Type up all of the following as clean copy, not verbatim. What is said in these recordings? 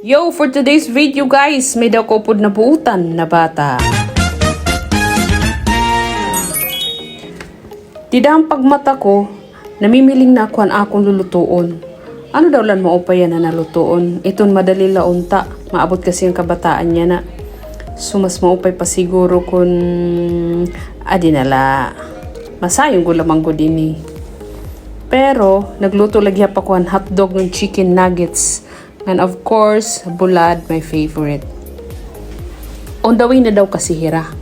Yo, for today's video guys, may daw kupod na buutan na bata. Didang pagmata ko, namimiling na ako ang akong lulutuon. Ano daw lan maupayan na nalutuon? Iton madali launta, maabot kasi ang kabataan niya na. So mas maupay pa siguro kung adinala. Masayong gulamang ko din eh. Pero, nagluto lagi pa ko ang hotdog ng chicken nuggets. And of course, bulad, my favorite. On the way na daw kasi hira.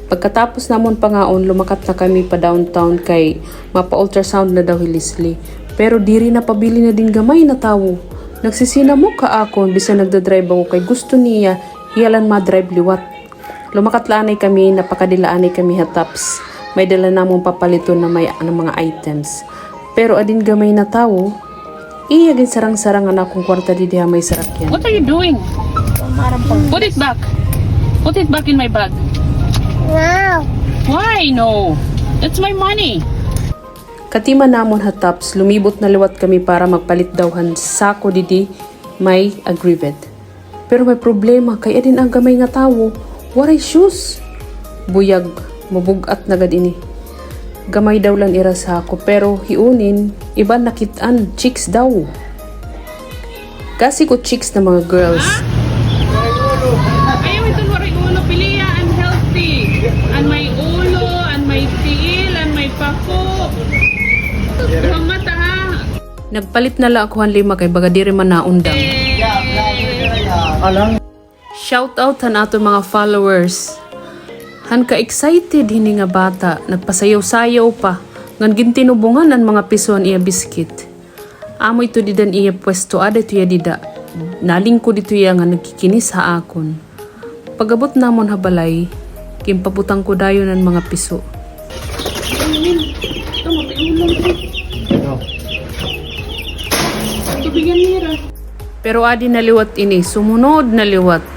Pagkatapos namon pangaon, lumakat na kami pa downtown kay mapa-ultrasound na daw hilisli. Pero diri na pabili na din gamay na tawo. Nagsisinamo ka akon, bisa nagdadrive ako kay gusto niya, hiyalan ma-drive liwat. Lumakat lanay kami, napakadilaanay kami hataps. May dala namong papaliton na may mga items. Pero adin gamay na tawo, iyagin sarang-sarang anak kong kwarta di diha may sarakyan. What are you doing? Put it back. Put it back in my bag. No. Why? No. That's my money. Katima namon hataps, lumibot na liwat kami para magpalit dawhan sako didi may agreement. Pero may problema kay adin ang gamay nga tawo, waray shoes. Buyag, mabugat na gad ini. Gamay daw lang ira sa ako pero hiunin, iba nakitaan, chicks daw. Kasi ko chicks na mga girls. Ayaw ito waray ulo. Piliya, I'm healthy. And my ulo, and my tiil, and my pako. Mamata ha. Nagpalit na lang ako ang 5 kay baga diri man naundang. Shout out han ato mga followers. Han ka-excited hini nga bata, nagpasayaw-sayaw pa, ngan gintinubungan ang mga pisuan iya biskit. Amoy to didan iya pwesto, ada to iya dida. Nalingko dito iya nga nagkikinis ha akon. Pagabot namon habalay, kimpabutang ko dayon ang mga piso. Pero adi naliwat ini, sumunod na liwat.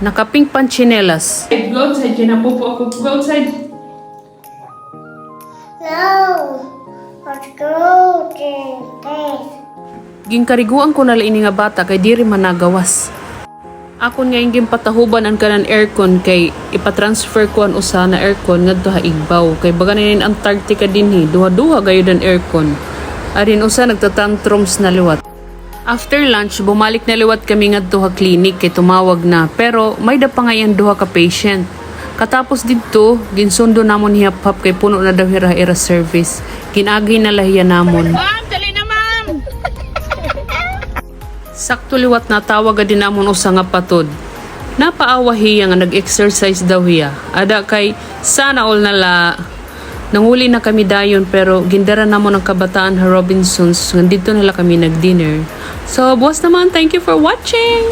Nakaping panchinelas. Go outside, ginapupo ako. Go outside. No. Let's go to this. Ginkariguan ko na ini nga bata kay diri man nagawas. Akon nga ingin patahuban ang kanan aircon kay ipatransfer ko ang usa na aircon ngadto ha Igbaw. Kay baga na Antarctica dinhi, duha-duha gayud ang aircon. Arin usa nagtatantrums na liwat. After lunch, bumalik na liwat kami nga duha clinic kay tumawag na. Pero may da pa ngayon duha ka patient. Katapos dito, ginsundo namon hihap-hap kay puno na daw hira-hira service. Ginagay na lahiya namon. Ma'am, dali na ma'am. Sakto liwat na tawag din namon usa nga patod. Napaawa hiya nga nag-exercise daw hiya. Ada kay sana all nala. Nanguli na kami dayon pero gindara namon ang kabataan ha Robinsons. Nandito nila kami nag-dinner. So, boss naman, thank you for watching!